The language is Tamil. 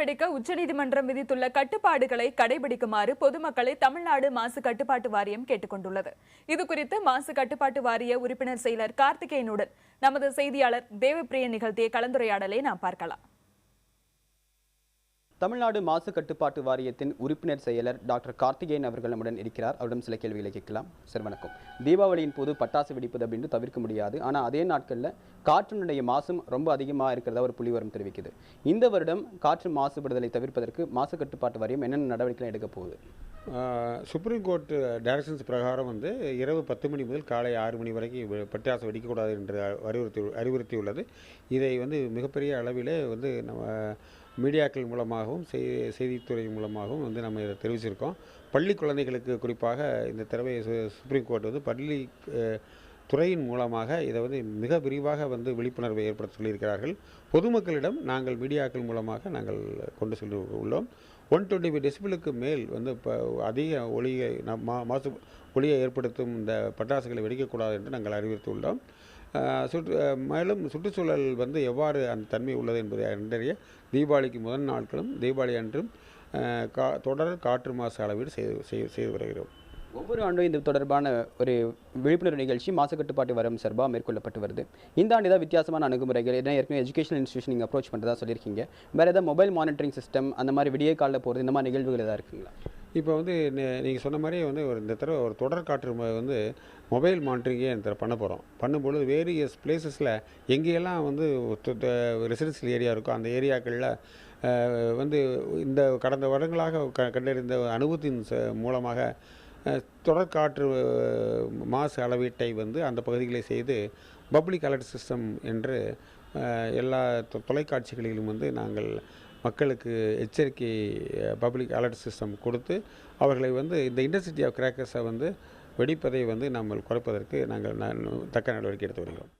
வெடிக்க உச்சநீதிமன்றம் விதித்துள்ள கட்டுப்பாடுகளை கடைபிடிக்குமாறு பொதுமக்களை தமிழ்நாடு மாசு கட்டுப்பாட்டு வாரியம் கேட்டுக் கொண்டுள்ளது. இதுகுறித்து மாசு கட்டுப்பாட்டு வாரிய உறுப்பினர் செயலர் கார்த்திகேயனுடன் நமது செய்தியாளர் தேவப்பிரியன் நிகழ்த்திய கலந்துரையாடலை நாம் பார்க்கலாம். தமிழ்நாடு மாசு கட்டுப்பாட்டு வாரியத்தின் உறுப்பினர் செயலர் டாக்டர் கார்த்திகேயன் அவர்கள் நம்முடன் இருக்கிறார். அவரிடம் சில கேள்விகளை கேட்கலாம். சார் வணக்கம். தீபாவளியின் போது பட்டாசு வெடிப்பது அப்படின்னு தவிர்க்க முடியாது. ஆனால் அதே நாட்களில் காற்றினுடைய மாசும் ரொம்ப அதிகமாக இருக்கிறதா ஒரு புள்ளிவரம் தெரிவிக்குது. இந்த வருடம் காற்று மாசுபடுதலை தவிர்ப்பதற்கு மாசு கட்டுப்பாட்டு வாரியம் என்னென்ன நடவடிக்கை எடுக்க போகுது? சுப்ரீம் கோர்ட் டைரக்ஷன்ஸ் பிரகாரம் இரவு 10 மணி முதல் காலை 6 மணி வரைக்கும் பட்டாசு வெடிக்கக்கூடாது என்று அறிவுறுத்தியுள்ளது. இதை மிகப்பெரிய அளவில் நம்ம மீடியாக்கள் மூலமாகவும் செய்தித்துறை மூலமாகவும் நம்ம இதை தெரிவிச்சிருக்கோம். பள்ளி குழந்தைகளுக்கு குறிப்பாக இந்த தடவை சுப்ரீம் கோர்ட் பள்ளி துறையின் மூலமாக இதை மிக விரிவாக விழிப்புணர்வை ஏற்படுத்த சொல்லியிருக்கிறார்கள். பொதுமக்களிடம் நாங்கள் மீடியாக்கள் மூலமாக நாங்கள் கொண்டு சென்று உள்ளோம். 125 டெசிபிளுக்கு மேல் இப்போ அதிக ஒளியை ஏற்படுத்தும் இந்த பட்டாசுகளை வெடிக்கக்கூடாது என்று நாங்கள் அறிவுறுத்தியுள்ளோம். மேலும் சுற்றுச்சூழல் எவ்வாறு அந்த தன்மை உள்ளது என்பதை கண்டறிய தீபாவளிக்கு முதல் நாட்களும் தீபாவளி அன்றும் தொடர் காற்று மாசு அளவீடு செய்து வருகிறோம். ஒவ்வொரு ஆண்டும் இது தொடர்பான ஒரு விழிப்புணர்வு நிகழ்ச்சி மாசு கட்டுப்பாட்டு வாரியம் சார்பாக மேற்கொள்ளப்பட்டு வருது. இந்த ஆண்டு ஏதாவது வித்தியாசமான அணுகுமுறைகள் ஏற்கனவே எஜுகேஷனல் இன்ஸ்டியூஷன் நீங்கள் அப்ரோச் பண்ணுறதா சொல்லியிருக்கீங்க. வேறு ஏதாவது மொபைல் மானிட்டரிங் சிஸ்டம் அந்த மாதிரி விடிய காலில் போகிறது இந்த மாதிரி நிகழ்வுகள் ஏதாவது இருக்குங்களா? இப்போ நீங்கள் சொன்ன மாதிரி இந்த தடவை ஒரு தொடர் காற்று மொபைல் மானிட்டரிங்கே இந்த பண்ண போகிறோம். பண்ணும்பொழுது வேரியஸ் பிளேசஸில் எங்கேயெல்லாம் ரெசிடென்சியல் ஏரியா இருக்கோ அந்த ஏரியாக்களில் இந்த கடந்த வருடங்களாக கண்டறிந்த அனுபவத்தின் மூலமாக தொடர்காற்று மாசு அளவீட்டை அந்த பகுதிகளை செய்து பப்ளிக் அலர்ட் சிஸ்டம் என்று எல்லா தொலைக்காட்சிகளிலும் நாங்கள் மக்களுக்கு எச்சரிக்கை பப்ளிக் அலர்ட் சிஸ்டம் கொடுத்து அவர்களை இந்த இன்டென்சிட்டி ஆஃப் கிராக்கர்ஸை வெடிப்பதை நம்ம குறைப்பதற்கு நாங்கள் தக்க நடவடிக்கை எடுத்து வருகிறோம்.